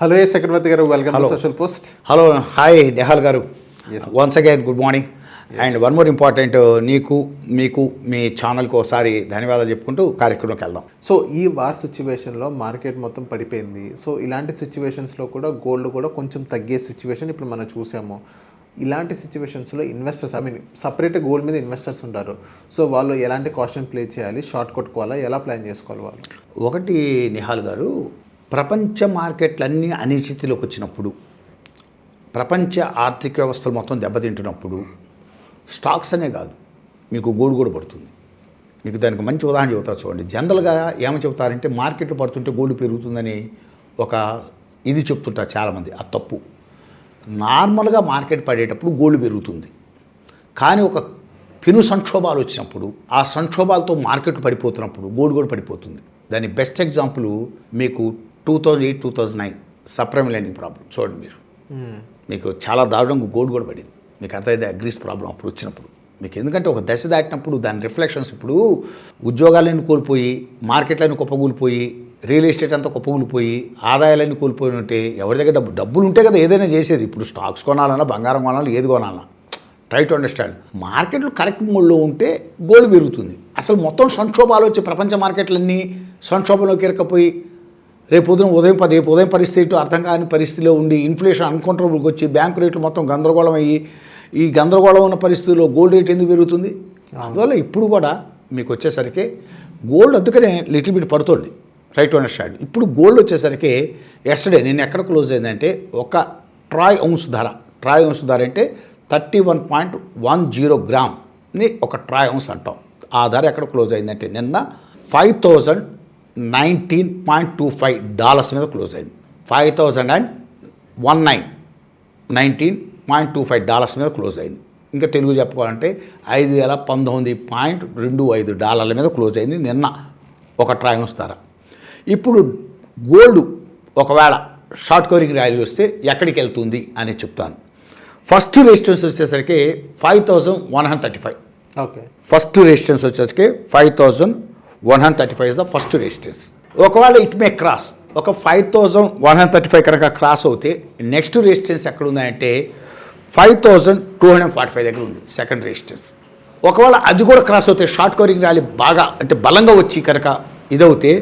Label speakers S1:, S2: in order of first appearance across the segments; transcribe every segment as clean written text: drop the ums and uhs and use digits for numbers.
S1: Hello S Chakravarthi garu, welcome to Social Post.
S2: Hello, hi Nihal garu. Once again good morning. And one more important, మీకు మీ ఛానల్కి ఒకసారి ధన్యవాదాలు చెప్పుకుంటూ కార్యక్రమంకి వెళ్దాం.
S1: సో ఈ వార్ సిచ్యువేషన్లో మార్కెట్ మొత్తం పడిపోయింది. సో ఇలాంటి సిచ్యువేషన్స్లో కూడా గోల్డ్ కూడా కొంచెం తగ్గే సిచ్యువేషన్ ఇప్పుడు మనం చూసాము. ఇలాంటి సిచ్యువేషన్స్లో ఇన్వెస్టర్స్, సపరేట్ గోల్డ్ మీద ఇన్వెస్టర్స్ ఉంటారు. సో వాళ్ళు ఎలాంటి కాషన్ ప్లే చేయాలి, షార్ట్ కొట్టుకోవాలా, ఎలా ప్లాన్ చేసుకోవాలి వాళ్ళు?
S2: ఒకటి నిహాల్ గారు, ప్రపంచ మార్కెట్లన్నీ అనిశ్చితిలోకి వచ్చినప్పుడు, ప్రపంచ ఆర్థిక వ్యవస్థలు మొత్తం దెబ్బతింటున్నప్పుడు స్టాక్స్ అనే కాదు, మీకు గోల్డ్ కూడా పడుతుంది. మీకు దానికి మంచి ఉదాహరణ చెబుతా చూడండి. జనరల్గా ఏమని చెబుతారంటే మార్కెట్ పడుతుంటే గోల్డ్ పెరుగుతుందని ఒక ఇది చెప్తుంటారు చాలామంది. అది తప్పు. నార్మల్గా మార్కెట్ పడేటప్పుడు గోల్డ్ పెరుగుతుంది, కానీ ఒక పెను సంక్షోభాలు వచ్చినప్పుడు, ఆ సంక్షోభాలతో మార్కెట్ పడిపోతున్నప్పుడు గోల్డ్ కూడా పడిపోతుంది. దాని బెస్ట్ ఎగ్జాంపుల్ మీకు 2008-2009 సప్రైమ్ లెండింగ్ ప్రాబ్లం చూడండి. మీకు చాలా దారుణంగా గోల్డ్ కూడా పడింది. మీకు అర్థమైంది గ్రీస్ ప్రాబ్లం అప్పుడు వచ్చినప్పుడు. మీకు ఎందుకంటే ఒక దశ దాటినప్పుడు దాని రిఫ్లెక్షన్స్, ఇప్పుడు ఉద్యోగాలన్నీ కోల్పోయి, మార్కెట్లన్నీ కుప్పగూలిపోయి, రియల్ ఎస్టేట్ అంతా కుప్పగూలిపోయి, ఆదాయాలన్నీ కోల్పోయి ఉంటే ఎవరి దగ్గర డబ్బులు ఉంటే కదా ఏదైనా చేసేది. ఇప్పుడు స్టాక్స్ కొనాలన్నా, బంగారం కొనాలన్నా, ఏది కొనాలన్నా. Try to understand. మార్కెట్లు కరెక్ట్ మోడ్లో ఉంటే గోల్డ్ పెరుగుతుంది. అసలు మొత్తం సంక్షోభాలు వచ్చి ప్రపంచ మార్కెట్లన్నీ సంక్షోభంలోకి ఇరకపోయి రేపు ఉదయం పరిస్థితి అర్థం కాని పరిస్థితిలో ఉండి, ఇన్ఫ్లేషన్ అన్కంట్రోల్కి వచ్చి, బ్యాంకు రేట్లు మొత్తం గందరగోళం అయ్యి, ఈ గందరగోళం ఉన్న పరిస్థితుల్లో గోల్డ్ రేట్ ఎందుకు పెరుగుతుంది? అందువల్ల ఇప్పుడు కూడా మీకు వచ్చేసరికి గోల్డ్ అందుకనే లిటిల్ బిట్ పడుతుంది. Try to understand. ఇప్పుడు గోల్డ్ వచ్చేసరికి ఎస్టర్డే నేను ఎక్కడ క్లోజ్ అయిందంటే, ఒక ట్రాయ్ ఔన్స్ ధర అంటే 31.10 గ్రామ్ని ఒక ట్రాయ్ ఔన్స్ అంటాం. ఆ ధర ఎక్కడ క్లోజ్ అయిందంటే నిన్న $5,019.25 మీద క్లోజ్ అయింది. $5,019.25 మీద క్లోజ్ అయింది. ఇంకా తెలుగు చెప్పుకోవాలంటే $5,019.25 మీద క్లోజ్ అయింది నిన్న ఒక ట్రాయ్ ఔన్స్ ధర. ఇప్పుడు గోల్డ్ ఒకవేళ షార్ట్ కవరింగ్ ర్యాలీ వస్తే ఎక్కడికి వెళ్తుంది అని చెప్తాను. ఫస్ట్ రెసిస్టెన్స్ వచ్చేసరికి 5,135.
S1: ఓకే,
S2: ఫస్ట్ రెసిస్టెన్స్ వచ్చేసరికి 5,135 ఇస్ ద ఫస్ట్ రెసిస్టెన్స్. ఒకవేళ ఇట్ మే క్రాస్, ఒక 5,135 కనుక క్రాస్ అవుతే నెక్స్ట్ రెసిస్టెన్స్ ఎక్కడ ఉందంటే 5,245 దగ్గర ఉంది సెకండ్ రెసిస్టెన్స్. ఒకవేళ అది కూడా క్రాస్ అవుతే, షార్ట్ కవరింగ్ ర్యాలీ బాగా అంటే బలంగా వచ్చి కనుక ఇదవుతే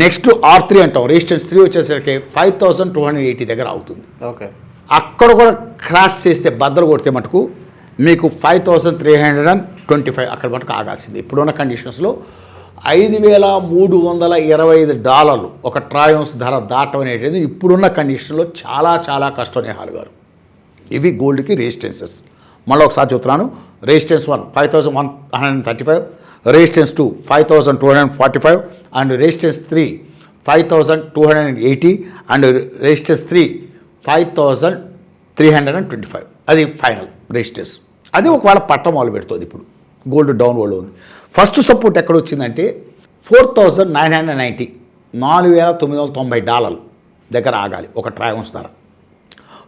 S2: నెక్స్ట్ R3 అంటాం, రెసిస్టెన్స్ 3 వచ్చేసరికి 5,280 దగ్గర అవుతుంది.
S1: ఓకే, అక్కడ
S2: కూడా క్రాస్ చేస్తే బద్దలు కొడితే మటుకు మీకు 5,325 అక్కడ మటుకు ఆగాల్సింది. ఇప్పుడున్న కండిషన్స్లో $5,325 ఒక ట్రాయ్ ఔన్స్ ధర దాటం అనేది ఇప్పుడున్న కండిషన్లో చాలా చాలా కష్టం నిహాల్ గారు. ఇవి గోల్డ్కి రెసిస్టెన్సెస్. మళ్ళీ ఒకసారి చెప్తున్నాను. Resistance 1 5,135, resistance 2 5,245 and resistance 3 5,280 and resistance 3 5,325. అది ఫైనల్ రెసిస్టెన్స్. అది ఒకవేళ పట్టం మొదలు పెడుతుంది. ఇప్పుడు గోల్డ్ డౌన్ వరల్డ్ ఉంది. ఫస్ట్ సపోర్ట్ ఎక్కడ వచ్చిందంటే 4,990 $4,990 దగ్గర ఆగాలి ఒక ట్రాయ్ ఔన్స్ ధర.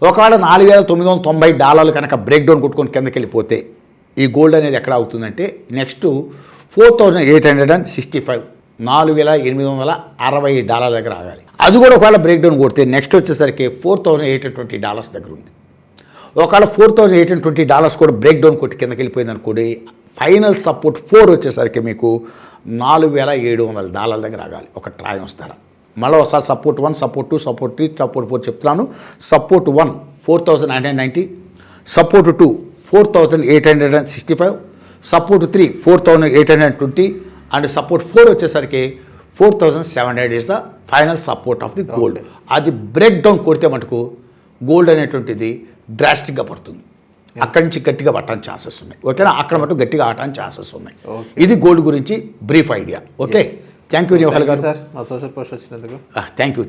S2: ఒకవేళ $4,990 కనుక బ్రేక్ డౌన్ కొట్టుకొని కిందకి వెళ్ళిపోతే ఈ గోల్డ్ అనేది ఎక్కడ అవుతుందంటే నెక్స్ట్ 4,865 $4,860 దగ్గర ఆగాలి. అది కూడా ఒకవేళ బ్రేక్ డౌన్ కొడితే నెక్స్ట్ వచ్చేసరికి $4,820 దగ్గర ఉంది. ఒకవేళ $4,820 కూడా బ్రేక్ డౌన్ కొట్టి కిందకి వెళ్ళిపోయింది అనుకోండి, ఫైనల్ సపోర్ట్ 4 వచ్చేసరికి మీకు $4,700 దగ్గర ఆగాలి ఒక ట్రాయ్ ఔన్స్ ధర. మళ్ళీ ఒకసారి సపోర్ట్ 1, సపోర్ట్ 2, సపోర్ట్ 3, సపోర్ట్ 4 చెప్తున్నాను. Support 1 4,990, support 2 4,865, support 3 4,820 and support 4 వచ్చేసరికి 4,700 is the final support of the gold. అది బ్రేక్ డౌన్ కొడితే మటుకు గోల్డ్ అనేటువంటిది డ్రాస్టిక్గా పడుతుంది. అక్కడి నుంచి గట్టిగా పట్టడానికి ఛాన్సెస్ ఉన్నాయి. ఓకేనా? అక్కడ మటుకు గట్టిగా ఆడటానికి ఛాన్సెస్ ఉన్నాయి. ఇది గోల్డ్ గురించి brief idea. Okay, thank you Nihal గారు
S1: సార్ మా సోషల్ పోస్ట్ వచ్చినందుకు.
S2: Thank you.